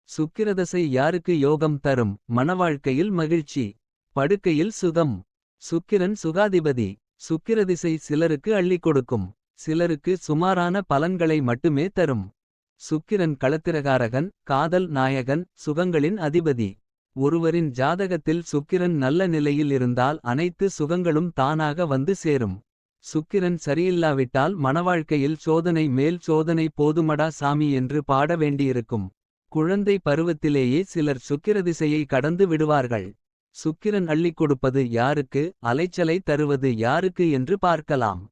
சுக்கிரதசை யாருக்கு யோகம் தரும்? மணவாழ்க்கையில் மகிழ்ச்சி, படுக்கையில் சுகம். சுக்கிரன் சுகாதிபதி. சுக்கிரதிசை சிலருக்கு அள்ளிக் கொடுக்கும், சிலருக்கு சுமாரான பலன்களை மட்டுமே தரும். சுக்கிரன் களத்திரகாரகன், காதல் நாயகன், சுகங்களின் அதிபதி. ஒருவரின் ஜாதகத்தில் சுக்கிரன் நல்ல நிலையில் இருந்தால் அனைத்து சுகங்களும் தானாக வந்து சேரும். சுக்கிரன் சரியில்லாவிட்டால் மணவாழ்க்கையில் சோதனை மேல் சோதனை போதுமடா சாமி என்று பாட வேண்டியிருக்கும். குழந்தை பருவத்திலேயே சிலர் சுக்கிரதிசையை கடந்து விடுவார்கள். சுக்கிரன் அள்ளிக் கொடுப்பது யாருக்கு, அலைச்சலை தருவது யாருக்கு என்று பார்க்கலாம்.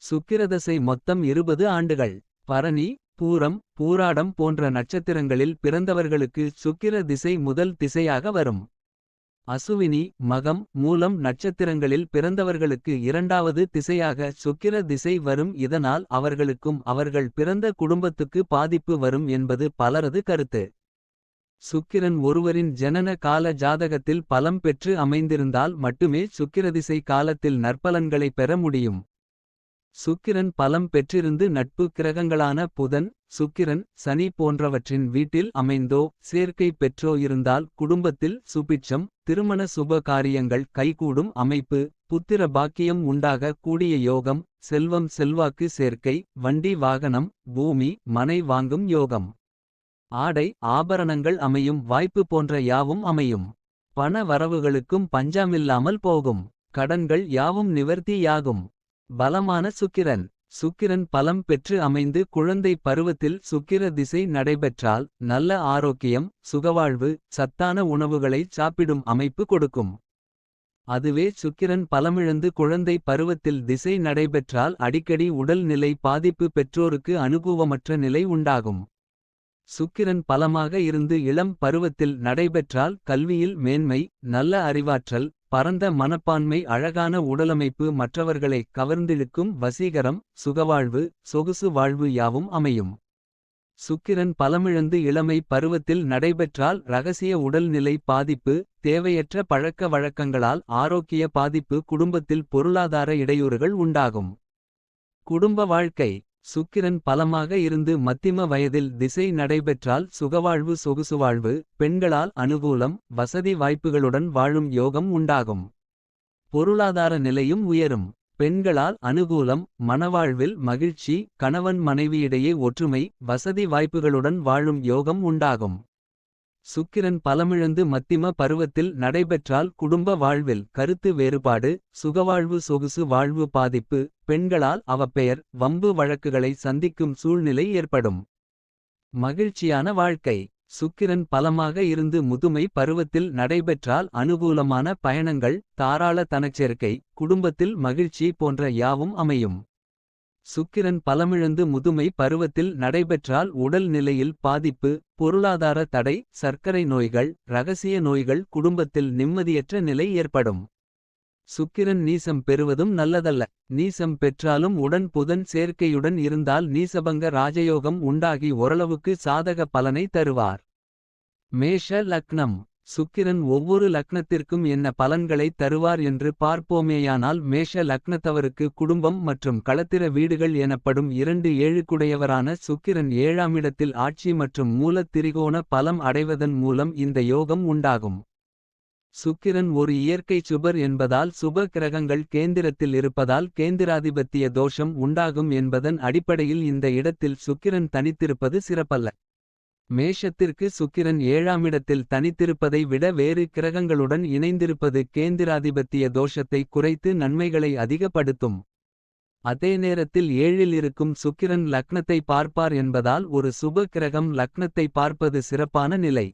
சுக்கிரதசை மொத்தம் 20 ஆண்டுகள். பரணி, பூரம், பூராடம் போன்ற நட்சத்திரங்களில் பிறந்தவர்களுக்கு சுக்கிர திசை முதல் திசையாக வரும். அசுவினி, மகம், மூலம் நட்சத்திரங்களில் பிறந்தவர்களுக்கு இரண்டாவது திசையாக சுக்கிர திசை வரும். இதனால் அவர்களுக்கும் அவர்கள் பிறந்த குடும்பத்துக்கு பாதிப்பு வரும் என்பது பலரது கருத்து. சுக்கிரன் ஒருவரின் ஜனன கால ஜாதகத்தில் பலம் பெற்று அமைந்திருந்தால் மட்டுமே சுக்கிரதிசை காலத்தில் நற்பலன்களை பெற முடியும். சுக்கிரன் பலம் பெற்றிருந்து நட்பு கிரகங்களான புதன், சுக்கிரன், சனி போன்றவற்றின் வீட்டில் அமைந்தோ சேர்க்கை பெற்றோ இருந்தால் குடும்பத்தில் சுபிட்சம், திருமண சுப காரியங்கள் கைகூடும் அமைப்பு, புத்திர பாக்கியம் உண்டாக கூடிய யோகம், செல்வம் செல்வாக்கு சேர்க்கை, வண்டி வாகனம், பூமி மனை வாங்கும் யோகம், ஆடை ஆபரணங்கள் அமையும் வாய்ப்பு போன்ற யாவும் அமையும். பண வரவுகளுக்கும் பஞ்சமில்லாமல் போகும். கடன்கள் யாவும் நிவர்த்தியாகும். பலமான சுக்கிரன். சுக்கிரன் பலம் பெற்று அமைந்து குழந்தை பருவத்தில் சுக்கிர திசை நடைபெற்றால் நல்ல ஆரோக்கியம், சுகவாழ்வு, சத்தான உணவுகளை சாப்பிடும் அமைப்பு கொடுக்கும். அதுவே சுக்கிரன் பலமிழந்து குழந்தை பருவத்தில் திசை நடைபெற்றால் அடிக்கடி உடல் நிலை பாதிப்பு, பெற்றோருக்கு அனுகூலமற்ற நிலை உண்டாகும். சுக்கிரன் பலமாக இருந்து இளம் பருவத்தில் நடைபெற்றால் கல்வியில் மேன்மை, நல்ல அறிவாற்றல், பரந்த மனப்பான்மை, அழகான உடலமைப்பு, மற்றவர்களை கவர்ந்திழுக்கும் வசீகரம், சுகவாழ்வு, சொகுசு வாழ்வு யாவும் அமையும். சுக்கிரன் பலமிழந்து இளமை பருவத்தில் நடைபெற்றால் ரகசிய உடல்நிலை பாதிப்பு, தேவையற்ற பழக்க வழக்கங்களால் ஆரோக்கிய பாதிப்பு, குடும்பத்தில் பொருளாதார இடையூறுகள் உண்டாகும். குடும்ப வாழ்க்கை. சுக்கிரன் பலமாக இருந்து மத்திம வயதில் திசை நடைபெற்றால் சுகவாழ்வு, சொகுசுவாழ்வு, பெண்களால் அனுகூலம், வசதி வாய்ப்புகளுடன் வாழும் யோகம் உண்டாகும். பொருளாதார நிலையும் உயரும். பெண்களால் அனுகூலம், மணவாழ்வில் மகிழ்ச்சி, கணவன் மனைவியிடையே ஒற்றுமை, வசதி வாய்ப்புகளுடன் வாழும் யோகம் உண்டாகும். சுக்கிரன் பலமிழந்து மத்திம பருவத்தில் நடைபெற்றால் குடும்ப வாழ்வில் கருத்து வேறுபாடு, சுகவாழ்வு சொகுசு வாழ்வு பாதிப்பு, பெண்களால் அவப்பெயர், வம்பு வழக்குகளை சந்திக்கும் சூழ்நிலை ஏற்படும். மகிழ்ச்சியான வாழ்க்கை. சுக்கிரன் பலமாக இருந்து முதுமை பருவத்தில் நடைபெற்றால் அனுகூலமான பயணங்கள், தாராள தனச்சேர்க்கை, குடும்பத்தில் மகிழ்ச்சி போன்ற யாவும் அமையும். சுக்கிரன் பலமிழந்து முதுமை பருவத்தில் நடைபெற்றால் உடல் நிலையில் பாதிப்பு, பொருளாதார தடை, சர்க்கரை நோய்கள், இரகசிய நோய்கள், குடும்பத்தில் நிம்மதியற்ற நிலை ஏற்படும். சுக்கிரன் நீசம் பெறுவதும் நல்லதல்ல. நீசம் பெற்றாலும் உடன் புதன் சேர்க்கையுடன் இருந்தால் நீசபங்க ராஜயோகம் உண்டாகி ஓரளவுக்கு சாதக பலனை தருவார். மேஷ லக்னம். சுக்கிரன் ஒவ்வொரு லக்னத்திற்கும் என்ன பலன்களை தருவார் என்று பார்ப்போமேயானால் மேஷ லக்னத்தவருக்கு குடும்பம் மற்றும் களத்திர வீடுகள் எனப்படும் 2 ஏழுக்குடையவரான சுக்கிரன் 7ஆம் இடத்தில் ஆட்சி மற்றும் மூலத் திரிகோண பலம் அடைவதன் மூலம் இந்த யோகம் உண்டாகும். சுக்கிரன் ஒரு இயற்கை சுபர் என்பதால் சுப கிரகங்கள் கேந்திரத்தில் இருப்பதால் கேந்திராதிபத்திய தோஷம் உண்டாகும் என்பதன் அடிப்படையில் இந்த இடத்தில் சுக்கிரன் தனித்திருப்பது சிறப்பல்ல. மேஷத்திற்கு சுக்கிரன் 7ஆம் இடத்தில் தனித்திருப்பதை விட வேறு கிரகங்களுடன் இணைந்திருப்பது கேந்திராதிபத்திய தோஷத்தை குறைத்து நன்மைகளை அதிகப்படுத்தும். அதே நேரத்தில் 7இல் இருக்கும் சுக்கிரன் லக்னத்தை பார்ப்பார் என்பதால் ஒரு சுப கிரகம் லக்னத்தை பார்ப்பது சிறப்பான நிலை.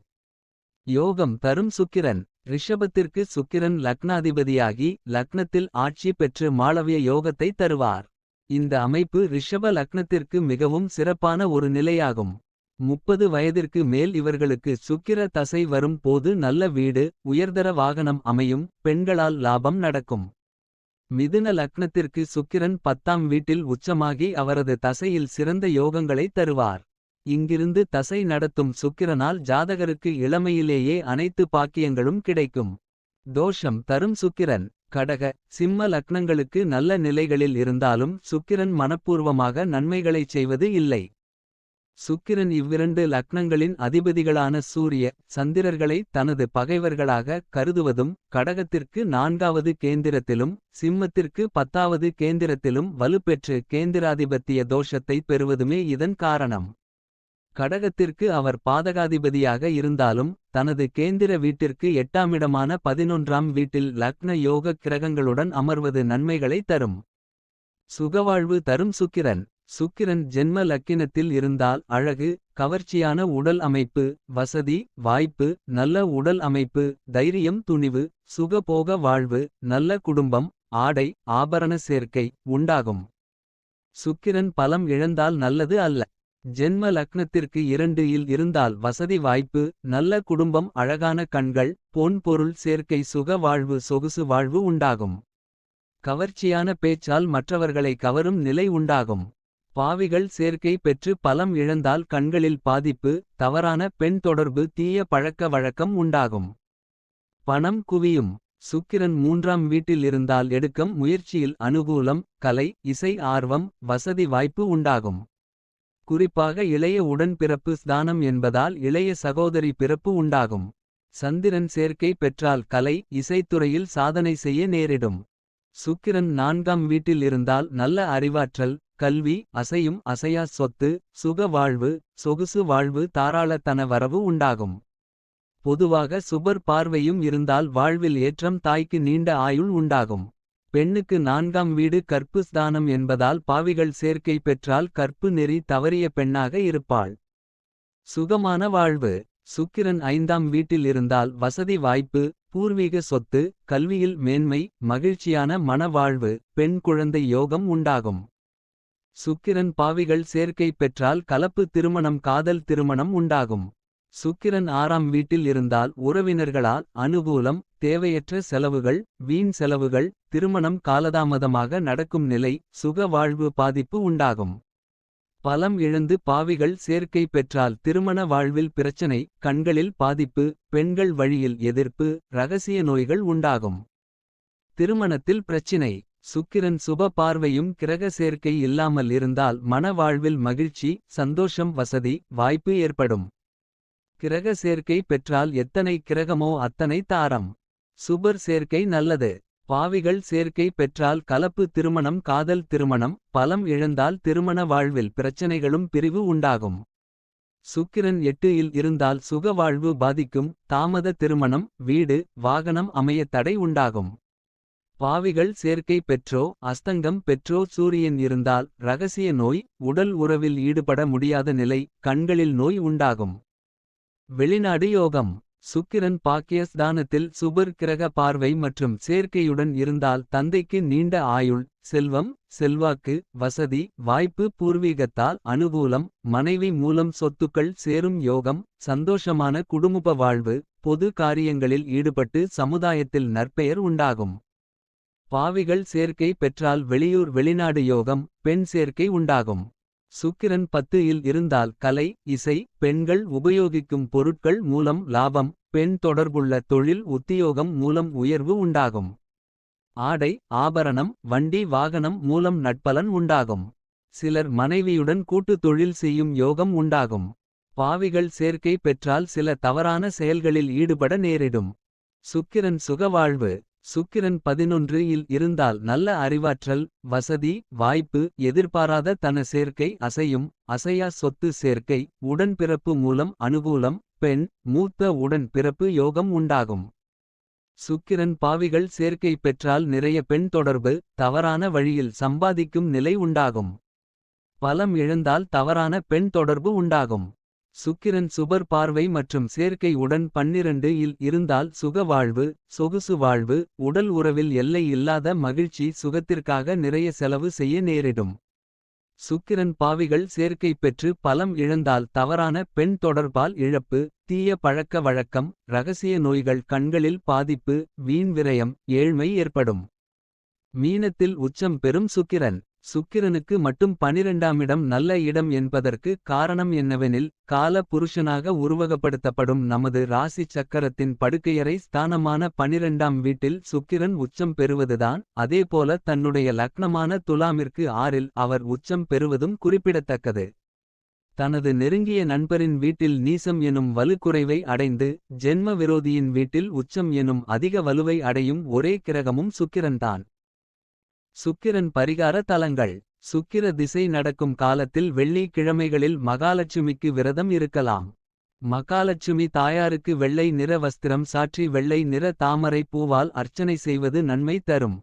யோகம் தரும் சுக்கிரன். ரிஷபத்திற்கு சுக்கிரன் லக்னாதிபதியாகி லக்னத்தில் ஆட்சி பெற்று மாளவிய யோகத்தை தருவார். இந்த அமைப்பு ரிஷப லக்னத்திற்கு மிகவும் சிறப்பான ஒரு நிலையாகும். 30 வயதிற்கு மேல் இவர்களுக்கு சுக்கிர தசை வரும் போது நல்ல வீடு, உயர்தர வாகனம் அமையும், பெண்களால் லாபம் நடக்கும். மிதுன லக்னத்திற்கு சுக்கிரன் 10ஆம் வீட்டில் உச்சமாகி அவரது தசையில் சிறந்த யோகங்களை தருவார். இங்கிருந்து தசை நடத்தும் சுக்கிரனால் ஜாதகருக்கு இளமையிலேயே அனைத்து பாக்கியங்களும் கிடைக்கும். தோஷம் தரும் சுக்கிரன். கடக, சிம்ம லக்னங்களுக்கு நல்ல நிலைகளில் இருந்தாலும் சுக்கிரன் மனப்பூர்வமாக நன்மைகளைச் செய்வது இல்லை. சுக்கிரன் இவ்விரண்டு லக்னங்களின் அதிபதிகளான சூரிய சந்திரர்களை தனது பகைவர்களாக கருதுவதும் கடகத்திற்கு 4வது கேந்திரத்திலும் சிம்மத்திற்கு 10வது கேந்திரத்திலும் வலுப்பெற்று கேந்திராதிபத்திய தோஷத்தை பெறுவதுமே இதன் காரணம். கடகத்திற்கு அவர் பாதகாதிபதியாக இருந்தாலும் தனது கேந்திர வீட்டிற்கு 8ஆமிடமான 11ஆம் வீட்டில் லக்ன யோக கிரகங்களுடன் அமர்வது நன்மைகளை தரும். சுகவாழ்வு தரும் சுக்கிரன். சுக்கிரன் ஜென்ம லக்கினத்தில் இருந்தால் அழகு கவர்ச்சியான உடல் அமைப்பு வசதி வாய்ப்பு நல்ல உடல் அமைப்பு தைரியம் துணிவு சுகபோக வாழ்வு நல்ல குடும்பம் ஆடை ஆபரண சேர்க்கை உண்டாகும். சுக்கிரன் பலம் இழந்தால் நல்லது அல்ல. ஜென்ம லக்னத்திற்கு 2 இல் இருந்தால் வசதி வாய்ப்பு நல்ல குடும்பம் அழகான கண்கள் பொன் பொருள் சேர்க்கை சுக வாழ்வு சொகுசு வாழ்வு உண்டாகும். கவர்ச்சியான பேச்சால் மற்றவர்களை கவரும் நிலை உண்டாகும். பாவிகள் சேர்க்கை பெற்று பலம் இழந்தால் கண்களில் பாதிப்பு தவறான பெண் தொடர்பு தீய பழக்க வழக்கம் உண்டாகும். பணம் குவியும். சுக்கிரன் 3ஆம் வீட்டில் இருந்தால் எடுக்கும் முயற்சியில் அனுகூலம் கலை இசை ஆர்வம் வசதி வாய்ப்பு உண்டாகும். குறிப்பாக இளைய உடன்பிறப்பு ஸ்தானம் என்பதால் இளைய சகோதரி பிறப்பு உண்டாகும். சந்திரன் சேர்க்கை பெற்றால் கலை இசைத்துறையில் சாதனை செய்ய நேரிடும். சுக்கிரன் 4ஆம் வீட்டில் இருந்தால் நல்ல அறிவாற்றல் கல்வி அசையும் அசையா சொத்து சுக வாழ்வு சொகுசு வாழ்வு தாராளத்தன வரவு உண்டாகும். பொதுவாக சுபர் பார்வையும் இருந்தால் வாழ்வில் ஏற்றம் தாய்க்கு நீண்ட ஆயுள் உண்டாகும். பெண்ணுக்கு 4ஆம் வீடு கற்பு ஸ்தானம் என்பதால் பாவிகள் சேர்க்கை பெற்றால் கற்பு நெறி தவறிய பெண்ணாக இருப்பாள். சுகமான வாழ்வு. சுக்கிரன் 5ஆம் வீட்டில் இருந்தால் வசதி வாய்ப்பு பூர்வீக சொத்து கல்வியில் மேன்மை மகிழ்ச்சியான மன வாழ்வு பெண் குழந்தை யோகம் உண்டாகும். சுக்கிரன் பாவிகள் சேர்க்கை பெற்றால் கலப்பு திருமணம் காதல் திருமணம் உண்டாகும். சுக்கிரன் 6ஆம் வீட்டில் இருந்தால் உறவினர்களால் அனுகூலம் தேவையற்ற செலவுகள் வீண் செலவுகள் திருமணம் காலதாமதமாக நடக்கும் நிலை சுக வாழ்வு பாதிப்பு உண்டாகும். பலம் இழந்து பாவிகள் சேர்க்கை பெற்றால் திருமண வாழ்வில் பிரச்சனை கண்களில் பாதிப்பு பெண்கள் வழியில் எதிர்ப்பு இரகசிய நோய்கள் உண்டாகும். திருமணத்தில் பிரச்சினை. சுக்கிரன் சுப பார்வையும் கிரக சேர்க்கை இல்லாமல் இருந்தால் மன வாழ்வில் மகிழ்ச்சி சந்தோஷம் வசதி வாய்ப்பு ஏற்படும். கிரக சேர்க்கை பெற்றால் எத்தனை கிரகமோ அத்தனை தாரம். சுபர் சேர்க்கை நல்லது. பாவிகள் சேர்க்கை பெற்றால் கலப்பு திருமணம் காதல் திருமணம் பலம் இழந்தால் திருமண வாழ்வில் பிரச்சனைகளும் பிரிவு உண்டாகும். சுக்கிரன் 8 இல் இருந்தால் சுக வாழ்வு பாதிக்கும் தாமத திருமணம் வீடு வாகனம் அமைய தடை உண்டாகும். பாவிகள் சேர்க்கை பெற்றோ அஸ்தங்கம் பெற்றோ சூரியன் இருந்தால் இரகசிய நோய் உடல் உறவில் ஈடுபட முடியாத நிலை கண்களில் நோய் உண்டாகும். வெளிநாடு யோகம். சுக்கிரன் பாக்கியஸ்தானத்தில் சுபர் கிரக பார்வை மற்றும் சேர்க்கையுடன் இருந்தால் தந்தைக்கு நீண்ட ஆயுள் செல்வம் செல்வாக்கு வசதி வாய்ப்பு பூர்வீகத்தால் அனுகூலம் மனைவி மூலம் சொத்துக்கள் சேரும் யோகம் சந்தோஷமான குடும்ப வாழ்வு பொது காரியங்களில் ஈடுபட்டு சமுதாயத்தில் நற்பெயர் உண்டாகும். பாவிகள் சேர்க்கை பெற்றால் வெளியூர் வெளிநாடு யோகம் பெண் சேர்க்கை உண்டாகும். சுக்கிரன் 10 இல் இருந்தால் கலை இசை பெண்கள் உபயோகிக்கும் பொருட்கள் மூலம் லாபம் பெண் தொடர்புள்ள தொழில் உத்தியோகம் மூலம் உயர்வு உண்டாகும். ஆடை ஆபரணம் வண்டி வாகனம் மூலம் நட்பலன் உண்டாகும். சிலர் மனைவியுடன் கூட்டு தொழில் செய்யும் யோகம் உண்டாகும். பாவிகள் சேர்க்கை பெற்றால் சில தவறான செயல்களில் ஈடுபட நேரிடும். சுக்கிரன் சுகவாழ்வு. சுக்கிரன் 11 இல் இருந்தால் நல்ல அறிவாற்றல் வசதி வாய்ப்பு எதிர்பாராத தன சேர்க்கை அசையும் அசையா சொத்து சேர்க்கை உடன்பிறப்பு மூலம் அனுகூலம் பெண் மூத்த உடன் பிறப்பு யோகம் உண்டாகும். சுக்கிரன் பாவிகள் சேர்க்கை பெற்றால் நிறைய பெண் தொடர்பு தவறான வழியில் சம்பாதிக்கும் நிலை உண்டாகும். பலம் இழந்தால் தவறான பெண் தொடர்பு உண்டாகும். சுக்கிரன் சுபர் பார்வை மற்றும் சேர்க்கை உடன் 12 இல் இருந்தால் சுக வாழ்வு சொகுசு வாழ்வு உடல் உறவில் எல்லை இல்லாத மகிழ்ச்சி சுகத்திற்காக நிறைய செலவு செய்ய நேரிடும். சுக்கிரன் பாவிகள் சேர்க்கை பெற்று பலம் இழந்தால் தவறான பெண் தொடர்பால் இழப்பு தீய பழக்க வழக்கம் இரகசிய நோய்கள் கண்களில் பாதிப்பு வீண் விரயம் ஏழ்மை ஏற்படும். மீனத்தில் உச்சம் பெறும் சுக்கிரன். சுக்கிரனுக்கு மட்டும் 12ஆம் இடம் நல்ல இடம் என்பதற்கு காரணம் என்னவெனில் கால புருஷனாக உருவகப்படுத்தப்படும் நமது ராசி சக்கரத்தின் படுக்கையறை ஸ்தானமான 12ஆம் வீட்டில் சுக்கிரன் உச்சம் பெறுவதுதான். அதேபோல தன்னுடைய லக்னமான துலாமிற்கு 6 இல் அவர் உச்சம் பெறுவதும் குறிப்பிடத்தக்கது. தனது நெருங்கிய நண்பரின் வீட்டில் நீசம் எனும் வலுக்குறைவை அடைந்து. ஜென்ம விரோதியின் வீட்டில் உச்சம் எனும் அதிக வலுவை அடையும் ஒரே கிரகமும் சுக்கிரன்தான். சுக்கிரன் பரிகார தலங்கள். சுக்கிர திசை நடக்கும் காலத்தில் வெள்ளி கிழமைகளில் மகாலட்சுமிக்கு விரதம் இருக்கலாம். மகாலட்சுமி தாயாருக்கு வெள்ளை நிற வஸ்திரம் சாற்றி வெள்ளை நிற தாமரை பூவால் அர்ச்சனை செய்வது நன்மை தரும்.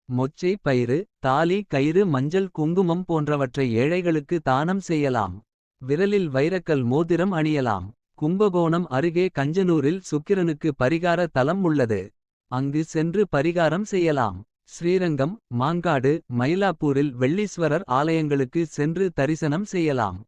மொச்சை பயிறு தாலி கயிறு மஞ்சள் குங்குமம் போன்றவற்றை ஏழைகளுக்கு தானம் செய்யலாம். விரலில் வைரக்கல் மோதிரம் அணியலாம். கும்பகோணம் அருகே கஞ்சனூரில் சுக்கிரனுக்கு பரிகார தலம் உள்ளது. அங்கு சென்று பரிகாரம் செய்யலாம். ஸ்ரீரங்கம் மாங்காடு மயிலாப்பூரில் வெள்ளீஸ்வரர் ஆலயங்களுக்கு சென்று தரிசனம் செய்யலாம்.